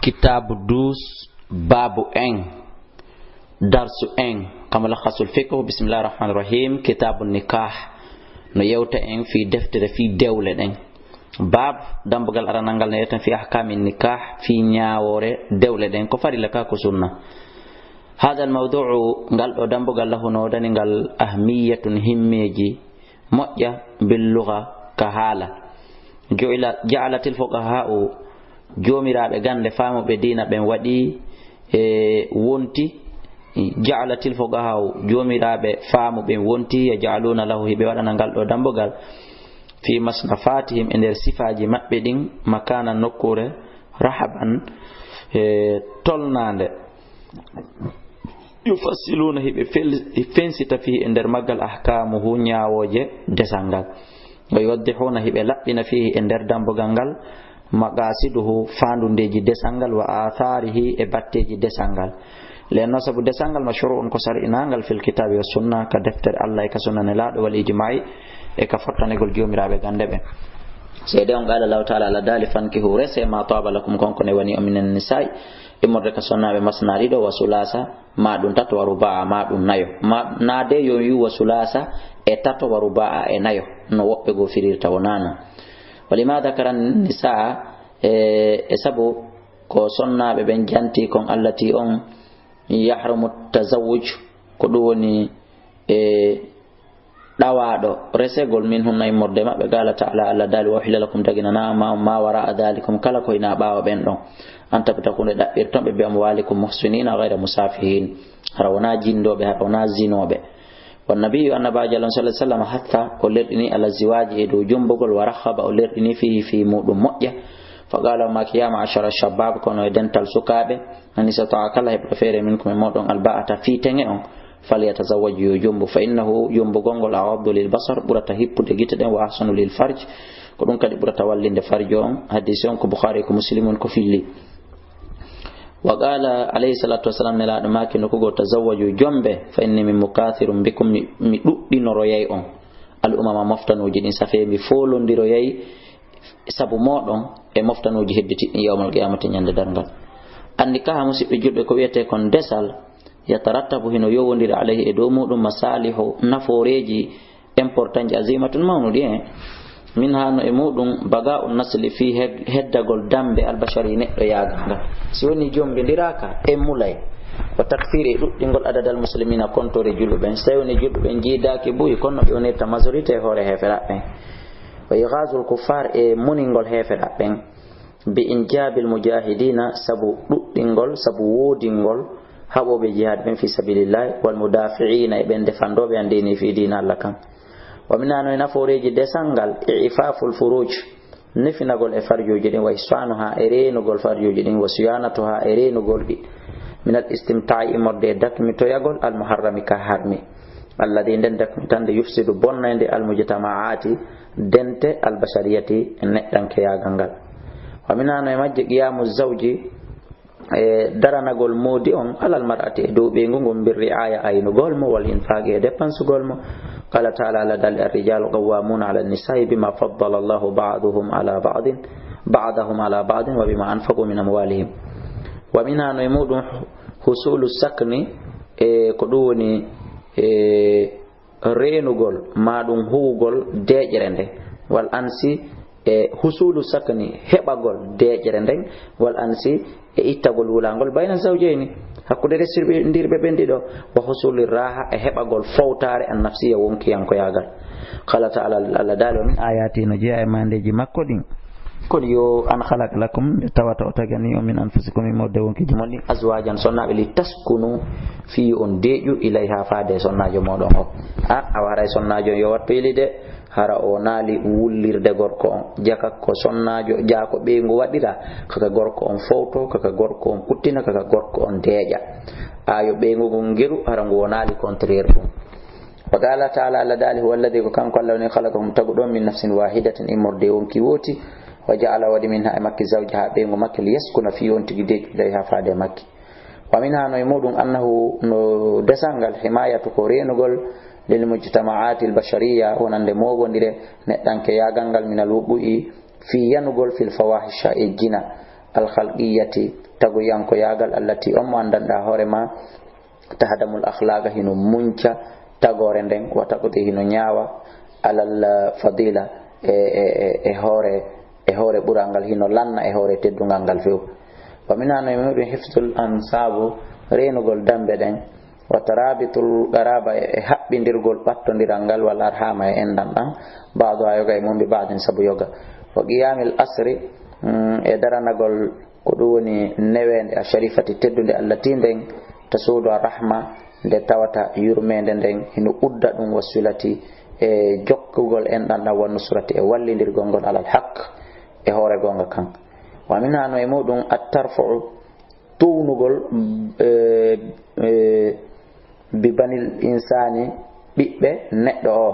kitabu 12 babu 1 darsu 1 kama lakhasul fiqh bismillahir rahmanir rahim kitabun nikah no yewta en fi deftere fi dewle den bab dambugal aranangal ne yewta fi ahkamin nikah fi nyaawore dewle den ko fari la ka ko sunna hada al mawdu'u ngal do dambugal lahu no dani ngal ahmiyatun himmeji moƴƴa bil lugha ka hala ja'alatil fuqaha'u jomiraɓe gande famoɓe dina ɓen waɗi wonti ja'alatil fuqaha'u jomiraɓe famoɓe wonti yaj'aluna lahu hiɓe waɗana ngal ɗo dambugal fi masnafatihim e nder sifaji maɓɓe ɗin makana nokkure rahaban tolnande yufassiluna hiɓe fensita fihi e nder maggal ahkamuhu ñawoje desangal wa yuwaddihuna hiɓe laɓɓina fihi e nder dambugal ngal maqasiduhu fandundeji desangal wa atharihi e batteji desangal lenno sabu desangal mashru'un ko sar'inangal fil kitabi was sunna ka deftere Allah e ka sunna nelaɗo wal ijma'i e ka fottanegol jomiraɓe gande ɓe seede on qala Allah ta'ala la dali fankihu rese ma taba lakum konkone wani o minen nisa'i immorde ka sonnaɓe masnari ɗo wa sulasa ma ɗum tato wa ruba'a ma ɗum nayo na de yo wi wa sulasa e tato wa ruba'a e nayo no woɓɓe go firirta wonano walima dhakara nisaa e sabu ko sonnaɓe ɓen janti kon allati on yahrumu tazawuj ko ɗum woni ɗawaɗo resegol min hunna immorde maɓɓe qala ta'ala Allah dali wa uhilla lakum daginana ma wara'a dhalikum kala ko ina ɓawa ɓen ɗon an tabta kunde ɗaɓɓirton ɓe bi amwalikum muhsinina ghayra musafihin hara wona jindoɓe hara wona zinoɓe والنبي النبي صلى الله عليه وسلم حتى ولدني على الزواج دو جنبغل ورخب ولدني فيه في مود مؤية فقال ما كيا معشر الشباب كانوا يدنتل سكابه أن استطاع الله يبرفير منكم مود الباءة في تنعم فليتزوج جنب فإنه جنبغل أعض للبصر برتا هيب دجيت وأحسن للفرج كلون كدي برتا ولين فرجهم حديثهم كبخاري كمسلم كفيلي وقال عليه الصلاة والسلام نلا دماكي نكوغو تزوجوا جنبه فإني من مكاثر بكم مدودي نروياي on الأمم مفتنوجي دين سافي مي فولوندي روياي sabu modon e moftanoji hedditi yawmal qiyamati nyande dargal annika musibbe julbe ko wiete kon desal yatarattabu hino yowondira alayhi e do mudum masalihu naforeji important azimatun mawnudi min hano e mudum baga'un nasli fi heddagol dambe albashari neddo yaganga si woni jombe diraka e mulay wa takfiri duddingol adadal muslimina kontore julbe so woni julbe jiidaki buyi konno be oneta majorité hore hefera ben wa yaghazul kuffar e muningol hefera ben bi injabil mujahidina sabu duddingol sabu wodingol habobe jihad ben fi sabilillah wal mudafi'ina e ben defandobe andini fi dina Allah kan wa minano naforeji desangal i'faful furuj nifinagol e farjoji din wa isfanuha erenugol farjoji din wa siyanatuha erenugol bi min al istimta'i modde dakmito yagol al muharrami ka harmi alladhi den dakmitande yufsidu bonnande al mujtama'ati dente al bashariyati neddanke yagangal wa minano majji qiyamu zawji daranagol modi on alal mar'ati do be ngongol bir riaya aynugol mo wal infaqi e depensugol mo قال تعالى لدى الرجال قوامون على النساء بما فضل الله بعضهم على بعض وبما أنفقوا من أموالهم ومنها نمود حصول السكن كدوني رينوغول مادون هوغول ديجرند والأنسي حصول السكن هبغول ديجرند والأنسي ittagol wulangol bayna zawjayni hakkude resirbe ndirbe bendido wa husulir raha e hebagol fawtare an nafsiya wonki yanko yagal qala ta'ala alla dalo min ayati no jeya e mandeji makko din kon yo an khalaq lakum tawata otagani min anfusikum modde wonki jimoni azwajan sonnabe li taskunu fi on deju ilayha faade sonnajo modon o awara sonnajo yo wat pelide hara o naali wullirde gorko on jaka ko sonnajo jako be ngo wadira kaka gorko on fowto kaka gorko on kuttina kaka gorko on deeja ayo be ngo ngiru hara ngo naali contraire dum wa qala ta'ala la dali huwa alladhi kanko Allah ne khalaqahum tagudum min nafsin wahidatin imurde on ki woti wa ja'ala wadi minha makki zawjaha be ngo makki yaskuna fi on tigi deeju ilayha faade makki wa minha no mudum annahu no desangal himayatu ko renugol للمجتمعات البشرية ونند موغندire neddanke yagangal min alwu'i fi yanugol fil fawahisha e jina الخلقية تقو يانكو ياغل التي أندن هورما تهدم الأخلاق هنو منشا تغورندن وتقضي هنو نياوة على الفضيلة هوري برانغال هنو لنا هوري تدونغال فيو ومنها نمر حفظ الأنصاب رينغول دمبدن وترابط الغرابة حبندرغول باتندرانغال والأرحام يندن بعضها يوغا يمون ببعض سبو يوغا وقيام الأسر درانغول كدوني نوين الشريفة تدون التي دن تسود الرحمة de tawata yurmende den hino udda dum wasulati jokkugol en dan wa nusrati e wallindirgol gol alal haqq e hore gonga kan wa minha no e mudum at-tarfu tunugol bi banil insani bibbe neddo o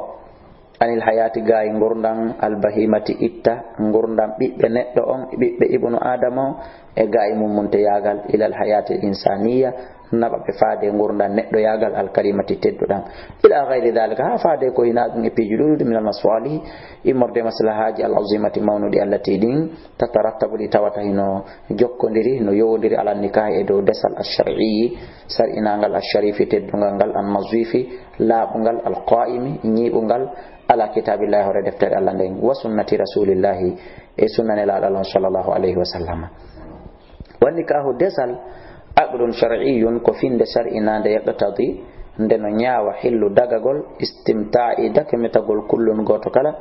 anil hayati gaay ngurdam al bahimati itta ngurdam bibbe neddo on bibbe ibnu adamo e gaay mum munte yagal ila al hayati insaniya naba be faade ngurda neddo yagal al kalimati teddudan ila ghayri dhalika ha faade ko ina dum e pijudu min al maswali imorde maslahaji al azimati mawnudi allati din tatarattabu li tawata hino jokkondiri no yowdiri ala nikah e do desal al shar'i sar inangal al sharifi teddungal al mazwifi labungal al qaimi nyibungal ala kitabillahi wa deftari allah den wa sunnati rasulillahi e sunnane la sallallahu alaihi wasallam wan nikahu desal aqdun shar'iyyun ko finde shar'ina de yaqtadi ndeno nyaawa hillu dagagol istimta'i dakemetagol kullun goto kala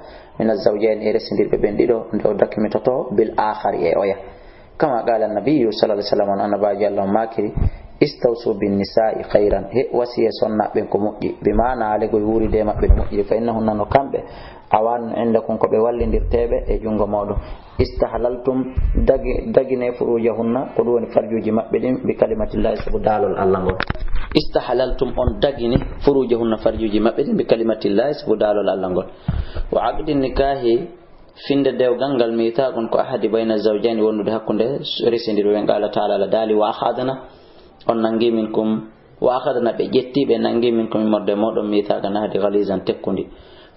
min az-zawjayn resndirbe bendido ndo dakemetoto bil akhari e oya kama qala an-nabiy sallallahu alaihi wasallam annabaji allah makiri istawsu bin nisa'i khairan he wasiya sonna ben ko mujji bi maana ale go wuri de mabbe mujji fa innahunna no kambe awan indakum ko be wallindirtebe e jungo modo istahalaltum dagine furujahunna ko woni farjuji mabbe din bi kalimatillahi subhanahu allah ngol istahalaltum on dagine furujahunna farjuji mabbe din bi kalimatillahi subhanahu allah ngol wa aqdin nikahi finde dewgal ngal mitaqon ko ahadi bayna zawjayn wondude hakkunde resindiro en qala ta'ala la dali wa akhadna on nangi minkum wa akhadna be jetti be nangi minkum morde modon mitaqan hadi ghalizan tekkundi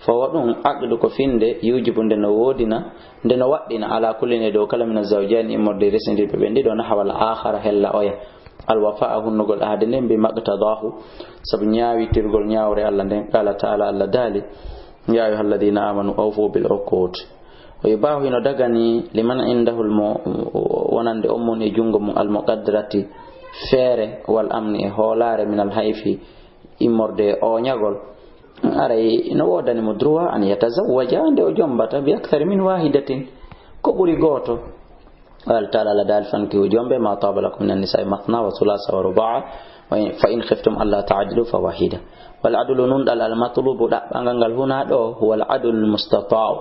fawadun aqdu ko finde yujibunde no wodina de no waddina ala kullin do kala min zawjayn imorde resindiro be ndido na hawal akhara hella oya al wafa'u nugol ahadin bi maqtadahu sabu nyaawi tirgol nyaawre Allah den qala ta'ala alla dali ya ayyuhalladhina amanu awfu bil uqud wa yubahu no dagani liman indahu wonande ummon e jungo mum al muqaddarati fere wal amni e holare min al hayfi imorde o nyagol aray no wodani mo droit an yatazawwaja ande o jombata bi akthar min wahidatin ko buri goto qala ta'ala la dal fanki o jombe ma tabalakum min an-nisa'i mathna wa thulatha wa ruba'a fa in khiftum alla ta'dilu fa wahida wal adlu nun dal al matlubu da bangal huna do huwa al adlu al mustata'u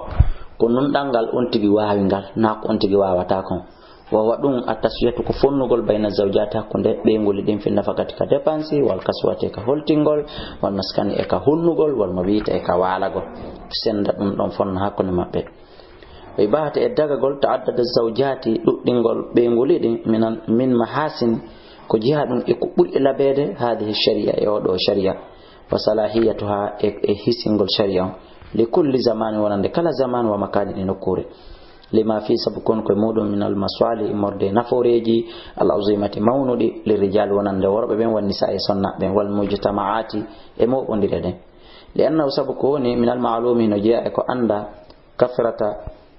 kunun dangal on tigi waawingal na ko on tigi waawata kon wa wadum atasiyatu ko fonnugol bayna zawjata ko de be ngol din fi nafakati ka depense wal kaswate ka holtingol wal maskani e ka hunnugol wal mabita e ka walagol senda dum don fonna hakkunde mabbe e baate e dagagol ta'addada zawjati duddingol be ngoli din min mahasin ko jihadun e ko buri labede hadhihi sharia e odo sharia wa salahiyatuha e hisingol sharia li kulli zaman wonande kala zaman wa makani ni nokure lima fi sabukon ko modum min al maswali morde naforeji al azimati mawnudi li rijal wonande worbe ben wan nisaa sonna ben wal mujtamaati e mo ondire den li anna sabukoni min al ma'lumi no jaa ko anda kafrata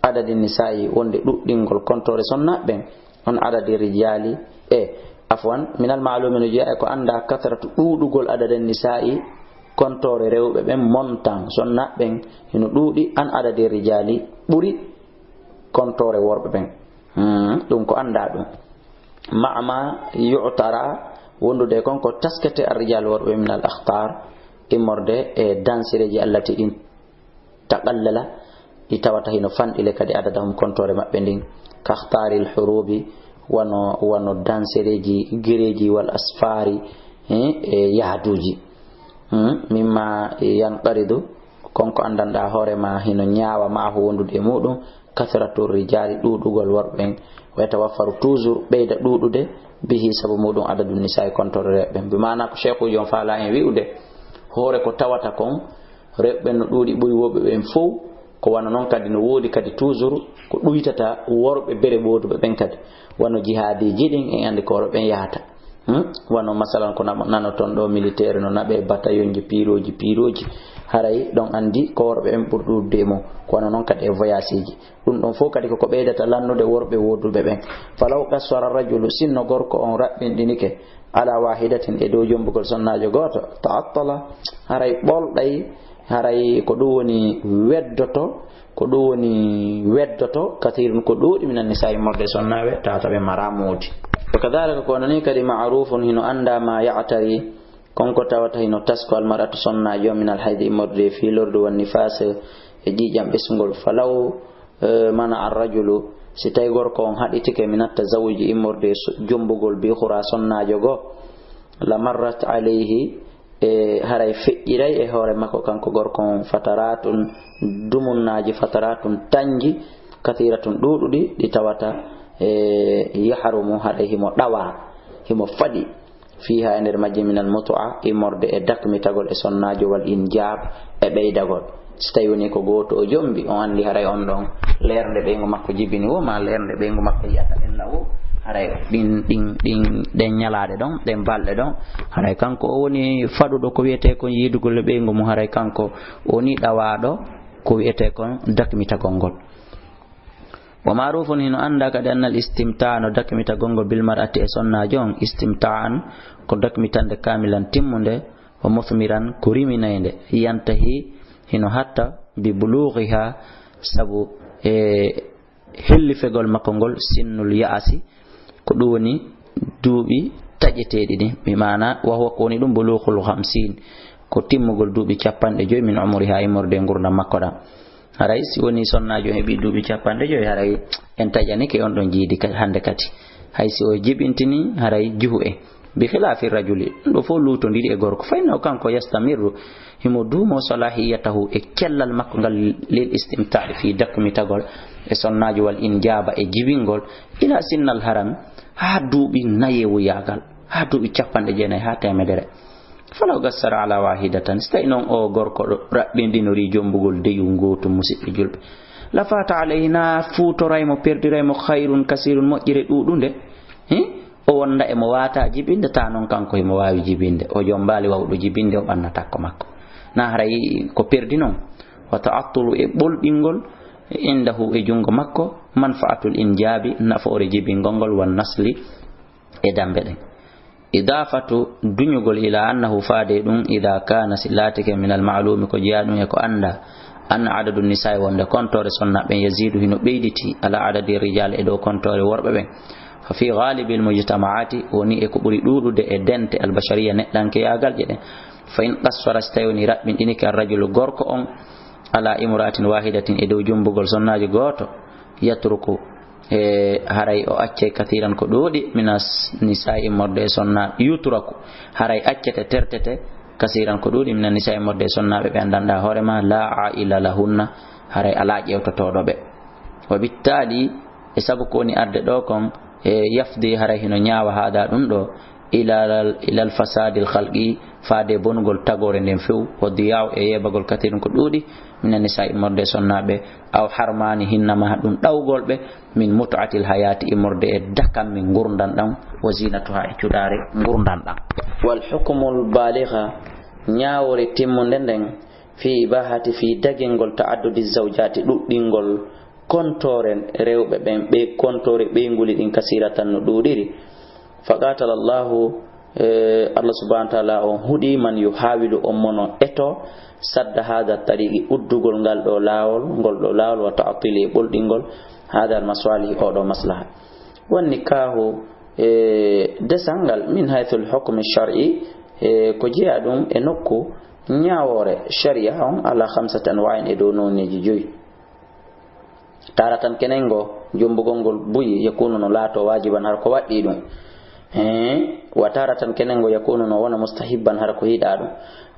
adadi nisaa wonde duddingol kontore sonna ben on adadi rijali e afwan min al ma'lumi no jaa ko anda kafratu dudugol adadi nisaa kontore rewbe ben montan sonna ben hino dudi an adadi rijali buri kontore worbe ben dum ko anda dum ma'ama yu'tara wondude kon ko taskete ar-rijal worbe min al-akhtar imorde e dansireji allati in taqallala itawata hino fandile kadi adadam kontore mabbe din ka akhtaril hurubi wano dansireji gireji wal asfari e yahduji mimma yanqaridu konko andanda hore ma hino nyaawa ma ho wondude mudum kasratur rijali dudugol worben weta wafaru toujours beyda dudude bihi sabu mudum adadun nisaa kontore rebe bi maana ko sheikhu jon faala en wiude hore ko tawata kon rebe no dudi buri wobe ben fu ko wana non kadi no wodi kadi toujours ko duytata worbe bere boduɓe ben kadi wano jihadiji din en andi ko ben yahata wano masalan ko nano ton do militaire no nabe bataillon ji piroji haray don andi ko worbe en burdude mo ko non kadi e voyage ji dum don fo kadi ko beydata lannude worbe woduɓe ben falaw qasara rajulu sinno gorko on rabbindinike ala wahidatin e dow jombugol sonnajo goto ta'attala haray bolday haray ko do woni weddoto kathirun ko dudi minan nisa'i morde sonnabe tata be maramudi kadhalika ko nani kadi ma'rufun hino anda ma ya'tari konko tawata hino tasko al maratu sonnajo min al haidi morde fi lordu wan nifas e jijam besngol falaw mana ar rajulu si tay gorko on haditike minat tazawuji imorde jombugol bi khura sonnajo go la marrat alayhi haray fejjiray e hore makko kanko gorko on fataratun dumunnaji fataratun tanji kathiratun dududi di tawata yahrumu haday himo dawa himo fadi fiha ender majji min al mut'a imorde e dakmitagol e sonnajo wal injab e beydagol stay woni ko goto o jombi on andi haray on don lernde be ngo makko jibini wo ma lernde be ngo makko yata en lawo haray din den nyalaade don den balde don haray kanko o woni fadudo ko wiete ko yidugol be ngo mo haray kanko oni dawado ko wiete ko dakmitagol ngol wa ma'rufun hino anda kadi annal istimta'u dakmitagol ngol bil mar'ati e sonnajo istimta'an ko dakmitande kamilan timmunde wa muthmiran ko riminayde yantahi hino hatta bi bulughiha sabu hellifegol makko ngol sinnul ya'asi ko dum woni duubi tajetedi ni bi maana wa huwa koni dum bulughul 50 ko timmugol duubi 50 min umriha imorde ngurna makko da haray si woni sonnajo hebi duubi 50 haray en tajani ke on don jiidi hande kati hay si o jibintini haray juhu e bi khilafi rajuli do fo luto ndidi e gorko fayno kanko yastamiru himo dumo salahiyatahu e kellal makko ngal lil istimta'i fi dakmitagol e sonnajo wal injaba e jibingol ila sinnal haram ha duubi nayewu yagal ha duubi 90 ha temedere falaw gassara ala wahidatan stay non o gorko do rabbindinori jombugol deyu ngoto musibbe julbe la fata alayna futoraymo perdiraymo khairun kasirun mojjire dudunde o wonda e mo wata jibinde ta non kanko e mo wawi jibinde o jombali wawdo jibinde o bannata ko makko na haray ko perdi non wa ta'attulu e boldingol indahu e jungo makko manfaatul injabi nafoore jibingol wan nasli e dambe den idafatu dunyugol ila annahu faade dum ida kana silatike min al ma'lum ko jiadun e ko anda an adadu nisaa wonde kontore sonna ben yazidu hino beyditi ala adadi rijal e do kontore worbe ben fa fi ghalibil mujtama'ati woni e ko buri dudude e dente al bashariya neddanke yagal jeden fa in qasara stayni rabbin dinika ar-rajulu gorko on ala imratin wahidatin e do jombugol sonnaji goto yatruku haray o acce kathiran ko dodi minas nisa'i morde sonna yutraku haray accete tertete kasiran ko dodi minan nisa'i morde sonna be andanda horema la a'ila lahunna haray ala jewtotodo be wa bittali e sabu ko ni arde do kon yafdi haray hino nyaawa hada dum do ila al fasadil khalqi faade bongol tagore den few o diyaw e yebagol katirun ko dudi minan nisa'i morde sonnabe aw harmani hinnama dum dawgolbe min mut'atil hayati imorde e dakam min gurdan dam wazinatuha e cudare gurdan dam wal hukmul baligha nyaawore timmunde den fi bahati fi dagengol ta'addudi zawjati duddingol kontoren rewbe ben be kontore be nguli din kasiratan no dudiri faqatala Allah Allah subhanahu wa ta'ala on hudi man yuhawilu mono eto sadda hada tariqi uddugol ngal do lawol wa ta'tili boldingol hada al masalih o do maslaha wan nikahu desangal min haythul hukm ash-shar'i ko jiadum e nokku nyaawore sharia on ala khamsatan wa'in e do nonneji joyi taratan kenengo jombugol ngol buyi yakunu no lato wajiban har ko waddi dum wa taratan kenengo yakunu no wona mustahibban har ko hida dum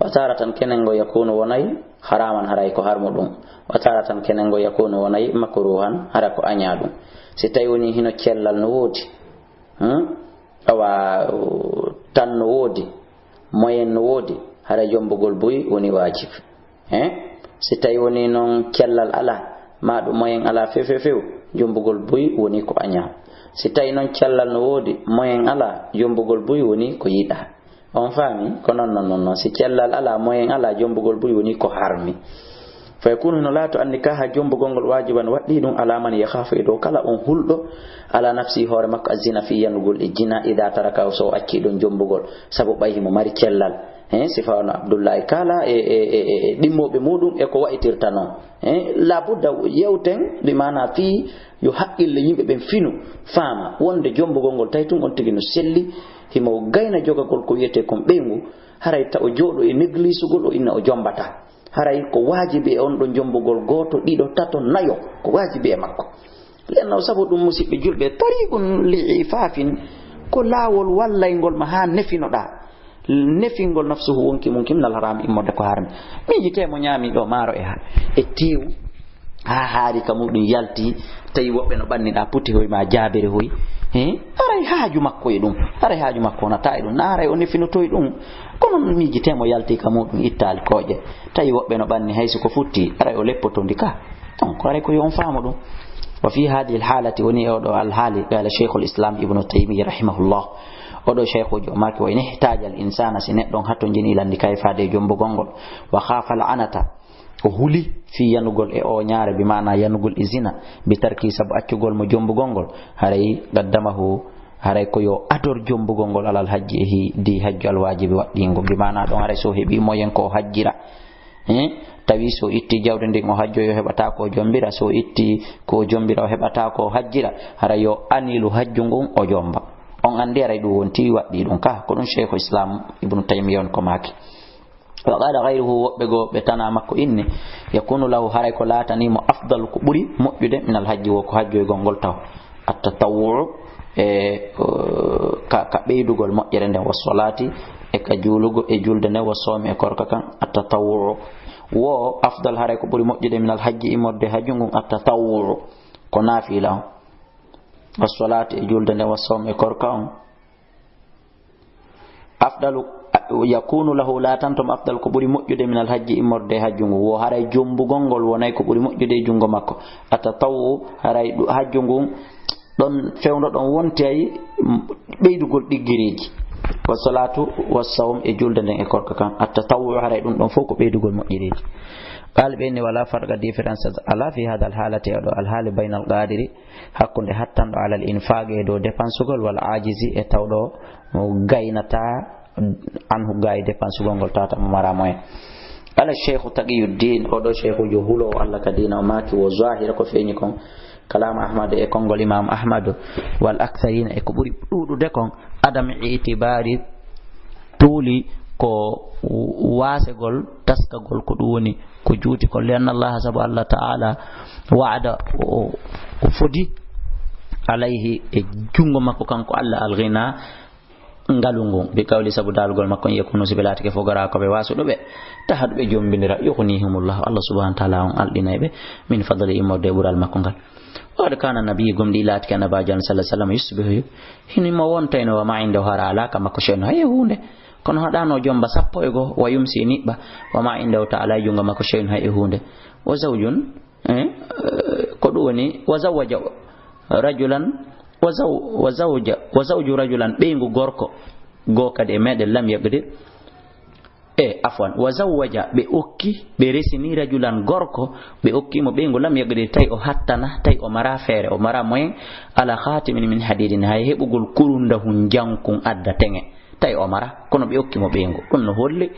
wa taratan kenengo yakunu wonay haraman haray ko harmu dum wa taratan kenengo yakunu wonay makruhan har ko anya dum si tay woni hino cellal no wodi awa tan no wodi moyen no wodi hara jombugol buyi woni wajib si tawi woni non cellal ala ma ɗum moyen ala few jombugol buy woni ko aña si tawi non cellal no wodi moyen ala jombugol buy woni ko yiɗa on faami ko non si cellal ala moyen ala jombugol buy woni ko harmi fa yakunu no laato an nikaha jombugol ngol wajiban waddi ɗum ala man yakhafu do kala on hulɗo ala nafsi hoore makko azina fi yanugol e jina ida taraka so acci ɗon jombugol sabu ɓayhi mo mari cellal sifawno Abdullahi kala ɗimmoɓe muɗum e ko wayitirta noon labudda yewten bi mana fi yo haqqille yimɓe ɓen finu faama wonde jombugol ngol tawi tun on tigi no selli himo gayna jogagol ko wiyete kon ɓeygu haray ta o jooɗo e néglisugol o inna o jombata haray ko wajibi e on ɗo jombugol goto ɗiɗo tato nayo ko wajibi e makko lenno sabu ɗum musidɓe julɓe tariqun li ifafin ko laawol wallaygol ma ha nefinoɗa nefingol nafsuhu wonki mum kimnal haram immorde ko harmi miji temo ñaami ɗo maaro e tew ha haari ka muɗum yalti tawi woɓɓe no ɓanndiɗa putti hoy ma jaabere hoy aray haaju makko e ɗum aray haaju makko wonata e ɗum naaray o nefinotoye ɗum kono miji temo yalti ka muɗum ittali kooƴe tawi woɓɓe no ɓanni hayso ko futti aray o leppotondi ka donc aray ko yo on faamo ɗum wa fi hadihi alhalati woni oɗo alhaali qala cheikhul islam ibnu taymiyya rahimahullah oɗo cheikhujo maki wa in ihtaja al insana si neɗɗon hatto jini landi kay faade jombugol ngol wa khafa al anata o huli fi yanugol e o ñaare bi mana yanugol e zina bi tarki sabu accugol mo jombugol ngol haray gaddamahu haray ko yo ador jombugol ngol alal hajji e di hajju al wajibi waɗɗingo bi mana ɗon haray so heɓi moyen ko hajjira tawi so itti jawde ndin o hajjoyo heɓata ko jombira so itti ko jombira o heɓata ko hajjira haray yo anilu hajju ngun o jomba on andi aray ɗum wonti waɗɗi ɗum ka ko ɗum cheikhu islam ibnu taymiyya on ko maki wa qala ghayruhu woɓɓe goo ɓe tana makko inni yakunu lahu haray ko laatanimo afdal ko ɓuri moƴƴude min al hajji wo ko hajjoygol ngol taw attatawwu ka ɓeydugol moƴƴere nden wa solati e ka juulugo e julde nden wa soomi e korka kan attatawwu wo afdal haray ko ɓuri moƴƴude min al hajji immorde hajju ngun attatawwu ko naafila on wa solati e julde nden wa soomi e korka on afdalu yakunu lahu latantom afdal ko ɓuri moƴƴude min al hajji immorde hajju ngun wo haray jombugol ngol wonay ko ɓuri moƴƴude e jungo makko attatawwu haray hajju ngun ɗon fewno ɗon wonti ay ɓeydugol ɗiggireji wa salatu wa sawm e julde nden e korka kan attatawwu haray ɗum ɗon fof ko ɓeydugol moƴƴireji قال بإني ولا فرق difference على في هذا الحالة الحال بين القادر hakkunde hattanɗo على الإنفاق دو dépensugol wal ajizi e tawɗo gaynata anhu gaay dépensugol ngol tata mo mara moyen ala cheikhu taqiyuddin oɗo cheikhu jo hulo Allah ka dina o maki wo zahira ko feeñi kon kalam ahmad e kongol imam ahmad wal aktharina e ko ɓuri ɗuɗude kon adam itibari tuuli ko wasegol taskagol ko ɗum woni ko juuti ko lianna allah sabu allah ta'ala wa'ada o fodi alayhi e jungo makko kanko allah alghina ngalungu bi kawli sabu dalgol makko yakunu sibilati ke fogara ko be wasudo be tahadu be jombindira yukhnihimullah allah subhanahu wa ta'ala on aldinaybe min fadli imode bural makko ngal wa kana nabiy gumdi lati kana bajan sallallahu alaihi wasallam yusbihu hini mo wontayno wa ma inda hara alaka makko sheno hay hunde kono hadano jomba sappo e go wa yumsi niba wa ma inda ta'ala junga makko sheno hay hunde wa zawjun ko duwoni wa zawaja rajulan wa zawju rajulan ɓeygu gorko go kadi e meɗen lam yaqdir afwan wa zawwaja ɓe okki ɓe resini rajulan gorko ɓe okkimo ɓeygu lam yaqdir tawi o hattana tawi o mara feere o mara moyen ala khatimin min hadidin hay heɓugol kurundahu jankun adda teŋe tawi o mara kono ɓe okkimo ɓeygu ɗum no holli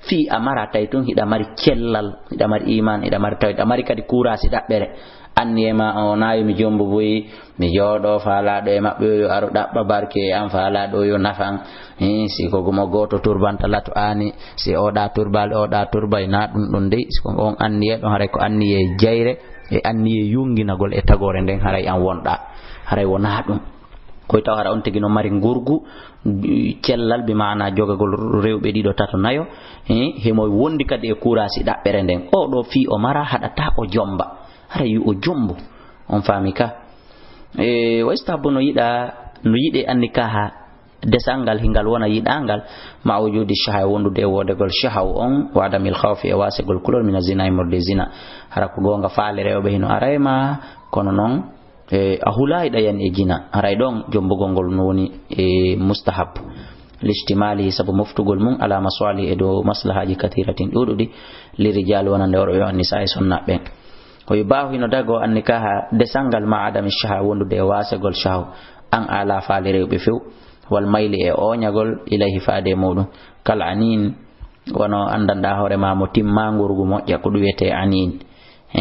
fi a mara tawi tun hiɗa mari cellal hiɗa mari iman hiɗa mari tawi hiɗa mari kadi kurasi ɗaɓɓere anniyema o nayi mi jombo boyi mi jooɗo faalaɗo e maɓɓe yo aru ɗaɓɓa barke an faalaɗo yo nafan si ko gomo goto turbantala to ani si oɗa turbal oɗa turbay na ɗum ɗon dey siko on anniye ɗon haray ko anniye jayre e anniye yunginagol e tagore nden haray an wonɗa haray wona ɗum koy taw hara on tigi no mari ngurgu cellal bi maana jogagol rewɓe ɗiɗo tato nayo hemo wondi kadi e kurasi ɗaɓɓere nden o ɗo fi o mara haɗata o jomba hara yu o jombo on faami ka wa istabu no yiɗe annikaha desangal hingal wona yidangal ma wujudi shahaw wondude wodegol shahaw on wa adamil khawfi e wasegol kulol min zina morde zina hara ko gonga faale rewbe hino arayma kono non a hulayda yan e gina haray don jombugol ngol noni e mustahab listimali sabu moftugol mum ala maswali e do maslahaji kathiratin dududi lirijal wonande worbe on nisa e sonna ben ko yubahu hino dago an nikaha desangal ma adami shahaw wondude wasegol shahaw an ala faale rewbe few wal mayli e oñagol ilayhi faade mudum kal anin wono andanda hore ma mo timma ngurgu mojja ko duwete anin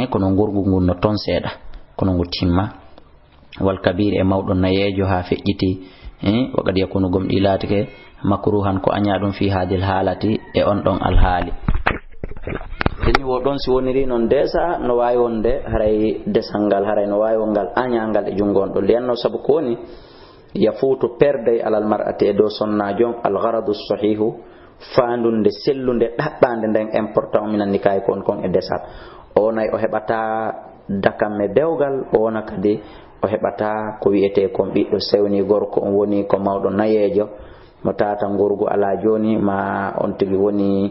kono ngurgu ngun no ton seeda kono ngu timma wal kabir e mawdon nayejo ha fejjiti wakadi yakunu gomdi latike makruhan ko anya dum fi hadil halati e on don al hali ni wodon si woniri non desa no wayi wonde haray desangal haray no wayi wongal anyangal e jungon do lenno sabu koni yafutu perde alal mar'ati do sonnajo al gharadu sahihu fandunde sellunde dabbande den important minan nikay kon e desal onay o hebata dakamme dewgal ona kadi o hebata ko wiete kon biddo sewni gorko on woni ko mawdo nayejo mo tata ngurgu ala joni ma on tigi woni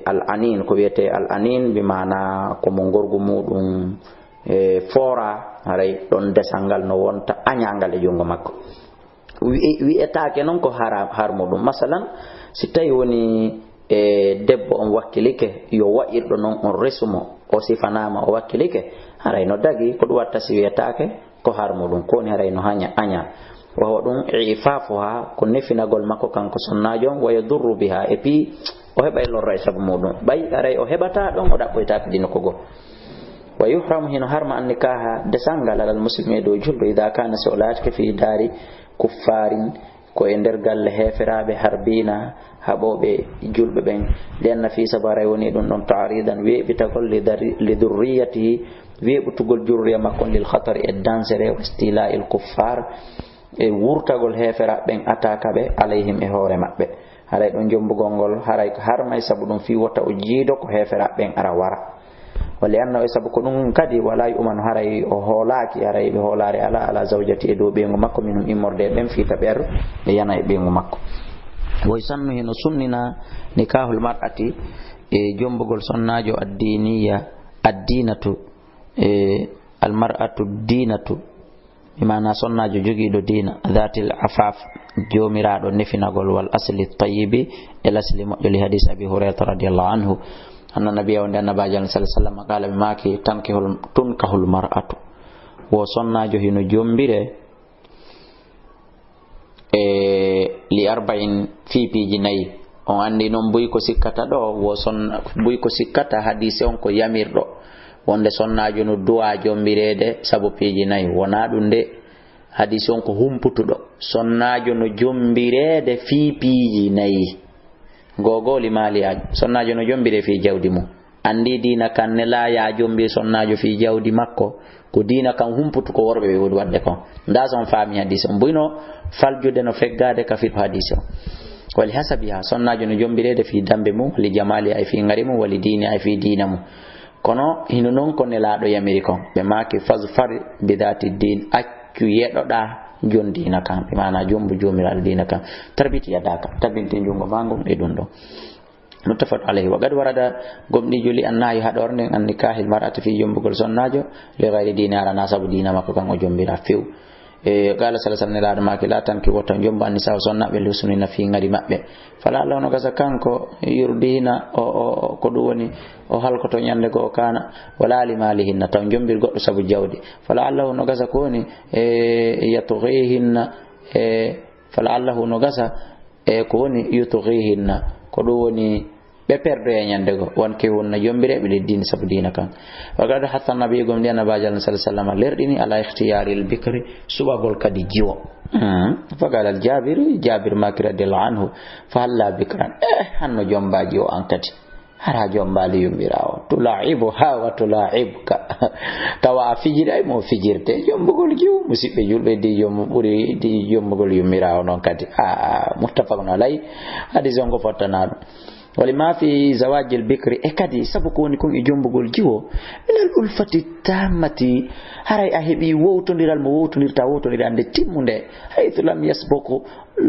al anin ko wiete al anin bi mana ko mo ngurgu mudum fora haray don desangal no wonta anyangal e jungo makko wi etake non ko haram harmudum masalan si tay woni debbo on wakkilike yo wa'irdo non on resumo o sifanama o wakkilike haray no dagi ko watta si etake ko harmudum ko ni haray no hanya anya wa wadum ifafuha ko nefinagol makko kanko sonnajo wa yadurru biha e pi o heba e lorra sabu mudum bay haray o hebata don o dabboyta dino ko go wa yuhramu hino harma an nikaha desangal al muslimi do juldo ida kana solatke fi dari kuffarin ko e der galle heferabe harbina habobe julbe ben den fi sabara woni don don ta'ridan we bitagol li durriyatihi we butugol jurriya makon lil khatar e dansere wa istila'il kuffar e wurtagol hefera ben ataka be alayhim e hore mabbe haray don jombugol ngol haray ko harmay sabu dum fi wota o jiido ko hefera ben ara wara wali anna e sabu ko dum kadi wala yuman haray o holaki haray be holare ala zawjati e do be ngo makko minum immorde ben fi taber e yana e be ngo makko way sannu hino sunnina nikahul mar'ati e jombugol sonnajo addiniya addinatu al mar'atu dinatu bimana sonnajo jogido dina dhatil afaf jomirado nefinagol wal asli tayyibi el asli mojjoli hadith abi hurairah radhiyallahu anhu anna nabiyya wa nabiyan sallallahu alaihi wasallam qala maki tankihul tunkahul mar'atu wo sonnajo hino jombire li arba'in fi pijinayi on andi non buy ko sikkata do wo son buy ko sikkata hadith on ko yamirdo wonde sonnajo no du'a jombirede sabu pijinayi wona dunde hadith on ko humputudo sonnajo no jombirede fi pijinayi gogoli maliya sonnajo no jombire fi jawdi mu andi dina kan nela ya jombi sonnajo fi jawdi makko ko dina kan humputu ko worbe be wodi wadde ko nda son fami hadith on buyno faljude no feggade ka fi hadith on wal hasabiha sonnajo no jombirede fi dambe mu li jamali ay fi ngari mu wali dini ay fi dina mu kono hino non ko nelaado yamiri kon be maki fazfar bidati din accu yedoda jondina kan be mana jombu jomiral dina kan tarbiti yadaka tabinti jungo mango e dundo muttafaq alayhi wa qad warada gomdi juli annahi hadorne an nikahil mar'ati fi jombugol sonnajo li ghayri dinara nasabu dina makko kan o jombira few qala sallallahu alaihi wasallam ma la tanki wota jomba nisa sonna be lusunina fi ngari mabbe fala Allah no gasa kanko yurdina o ko duwoni o halkoto nyande go kana wala limalihin taw jombir goddo sabu jawdi fala Allah no gasa koni yatughihinna fala Allah no gasa koni yutughihinna ko duwoni be perdo e nyande go wonke wonna jombire be din sabu dina kan wagada hatta nabi gom di nabaji sallallahu alaihi wasallam lerdini ala ikhtiyaril bikri subagol kadi jiwo fagala al jabir makira del anhu fa halla bikran hanno jombaji o ankati hara jombali yumbirawo tulaibu ha wa tulaibuka tawa fijira mo fijirte jombugol jiwo musibbe julbe di jom buri di jombugol yumbirawo non kadi muttafaqun alai hadith on ko fotanado ولما في زواج البكر اكدي سبكون يكون يجومبغول جيو من الألفة التامة هراي أهبي ووتندير الموتندير تاوتندير عند تيموندي حيث لم يسبق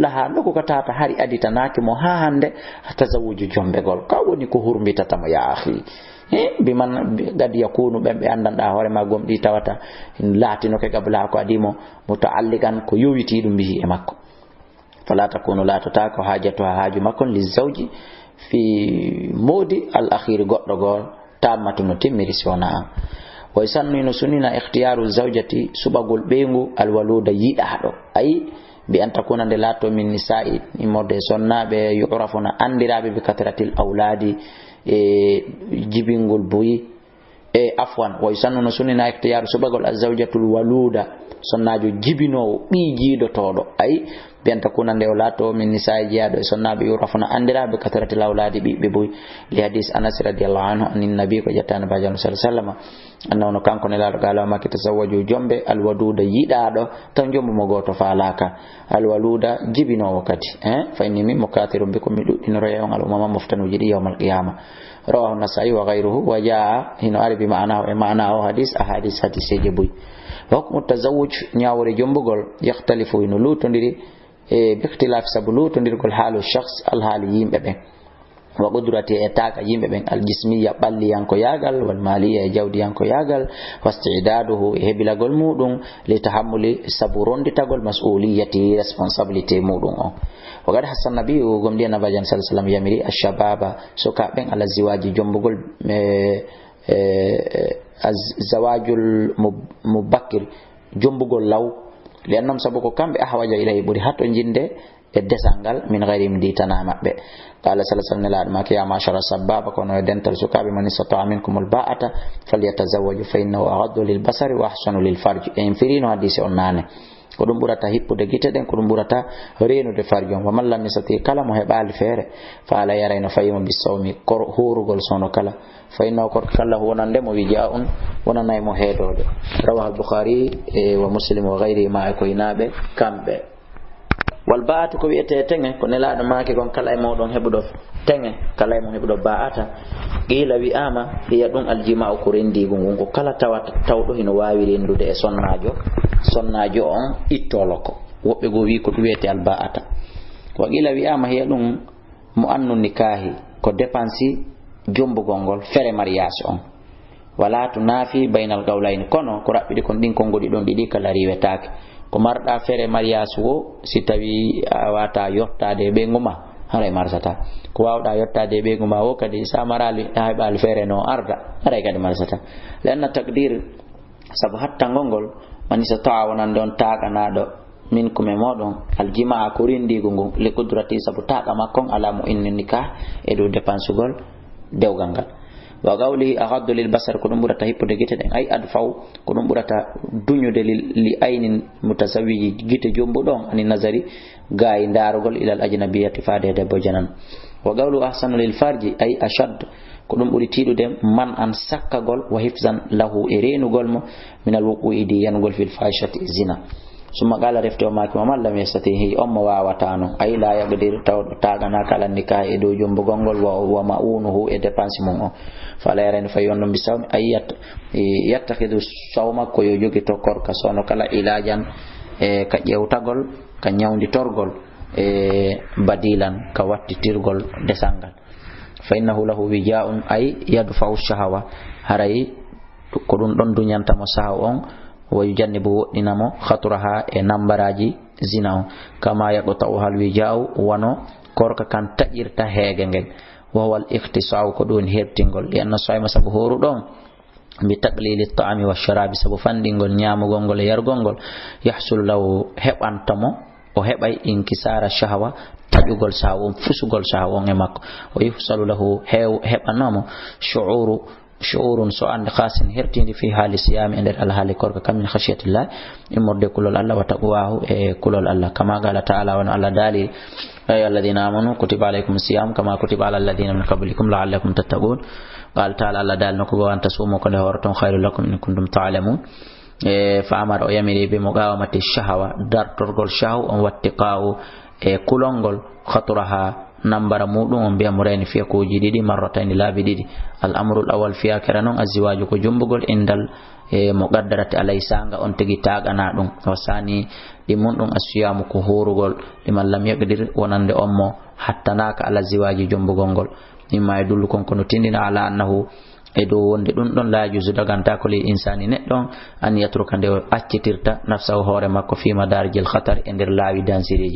لها نكو كتاتا هاري أدي تناكي مهاهند تزوج جومبغول كاوني كهور ميتاتم يا أخي بمن قد يكون بأن هوري ما قوم دي تاوتا لاتي نوكي قبلها كو أديمو متعلقا كو يويتي دم به إماكو فلا تكون لا تتاكو حاجتها حاج مكن للزوج في مودي الأخير قرقل تامة نتمر سونا ويسن سننا اختيار الزوجة سبقل بينغو الولود يدهدو أي بأن تكون لاتو من نساء مود سنة يعرفون أندرا بكثرة الأولاد جبينغول بوي عفوا ويسن سننا اختيار سبقل الزوجة الولود sonnajo jibinowo ɓiijiiɗo toɗo ay biyan takuna nde lato min nisa'i jiyaaɗo e sonnaɓe yurafuna andiraɓe katarati lawladi ɓiɓɓe boy li hadis anas radiyallahu anhu anin nabi ko jettani bajano sallallahu alaihi wasallam annahu kanko ne laɗo galaw makki tasawwaju jombe alwaduda yiɗaɗo taw jombo mo goto falaka alwaluda jibinowo kadi fa inni min mukathirum bikum mi ɗuɗɗinoroya on al'umama moftanuji ɗi yawmal qiyama rawahu nasai wa ghayruhu wa jaa hino ari bi ma'nahu e ma'nahu hadis ahadis hadiseje boy حكم التزوج نياوري جنبغول يختلف إنه لوتندري باختلاف سبب لوتندري كل حال الشخص الحال يمبه وقدرته اتاك يمبه الجسميه بالي يانكو ياغال والماليه جودي يانكو ياغال واستعداده هبلا غول مودون لتحمل صبرون دي تاغول مسؤوليتي responsibility مودون وقد حسن النبي غومدي نباجان صلى الله عليه وسلم يمري الشباب سوكابن على الزواج جنبغول الزواج المبكر جنبغول law لأنهم سبقوا كم بأحوج إليه بري حتى جنده الدسانغال من غير مديتنا مبه قال صلى الله عليه وسلم ما كيا معشر الشباب كونوا يدنتل سكاب من استطاع منكم الباءة فليتزوج فإنه أغض للبصر وأحسن للفرج انفرين حديث أنانه kodum burata hippude gite den kodum burata reenude farjom wa man lam yasati kala mo hebal fere fa ala yarayno fayima bisawmi kor horugol sono kala fayno kor kala wonande mo wijaun wonanay mo hedode rawahu al-bukhari wa muslim wa ghayri ma ko inabe kambe wal baatu ko wiete tenge ko nelaado maake gon kala e modon hebudo tenge kala e mo hebudo baata qila wi ama hiya dum aljima ko rendi gongo kala tawdo hino waawi rendude e sonnajo on ittoloko wobbe go wi ko wiete al baata wa qila wi ama hiya dum muannu nikahi ko dépensi jombo gongol fere mariage on wala tunafi bainal qawlain kono ko rabbidi kon din kongodi don didi kala riwetaake ko marda fere mariage wo si tawi wata yottade be nguma haray marsata ko wawda yottade be nguma wo kadi samarali haybal fere no arda haray kadi marsata lenna takdir sabu hatta ngongol manisa tawana don taga nado min kume modon aljima ko rindi gongo le kudrati sabu taga makon alamu inni nikah e do dépensugol dewgangal wa qawli aghaddu lil basar ko dum burata hippude gite den ay adfaw ko dum burata dunyude li aynin mutasawwiji gite jombo don ani nazari gaay darugol ila al ajnabiyati faade debbo janan wa qawlu ahsanu lil farji ay ashad ko dum buri tidude man an sakkagol wa hifzan lahu irenugol mo min al wuqidi yanugol fil fahishati zina summa qala refto maaki mamal lam yastatihi umma wawatano ay la yaqdir tawtagana kala nikah e do jombo gongol wa ma'unuhu e dépense mon fala yaren fayon bisaw ayat yattakhidu sawma ko yo jogi to korka sono kala ilajan e ka jewtagol ka nyawndi torgol e badilan ka wattitirgol desangal fa innahu lahu wija'un ay yadfa'u shahawa haray ko dum don dunyanta mo saw on ويجنب إنمو خطرها نمبراجي زيناو كما يقطعها الوجاء وانو كورك كان تأجير تهيغنغ وهو الاختصاء كدون هيرتنغل لأن الصائم سبهور دون بتقليل الطعام والشراب سبو فاندنغل نيامو غنغل يرغنغل يحصل له هب أنتمو وهب أي انكسار الشهوة تجوغل ساوم فسوغل ساوم ماكو ويحصل له هب أنامو شعور سؤال خاص هرتين في حال الصيام عند الحال كورك كم من خشية الله إمر كل الله وتقواه كل الله كما قال تعالى وأن الله دالي أي الذين آمنوا كتب عليكم الصيام كما كتب على الذين من قبلكم لعلكم تتقون قال تعالى الله دال نكوا أن تصوموا كن هورتم خير لكم إن كنتم تعلمون فأمر يمري بمقاومة الشهوة دار ترغل شهو واتقاء كلونغل خطرها نمبر مودون بيا مرين فيها كوجي دي مرتين لا بدي الأمر الأول فيها كرانون الزواج كجنبغول إندل مقدرة على سانغا أن تجي تاج أنا دون وثاني لمن الصيام كهورغول لمن لم يقدر ونند أمه حتى ناك على الزواج جنبغول مما يدلكم كنتين على أنه edo wonde dun don la juzu daganta ko li insani neddon an yatruka de accitirta nafsahu hore makko fi madarjil khatar e der laawi dansiri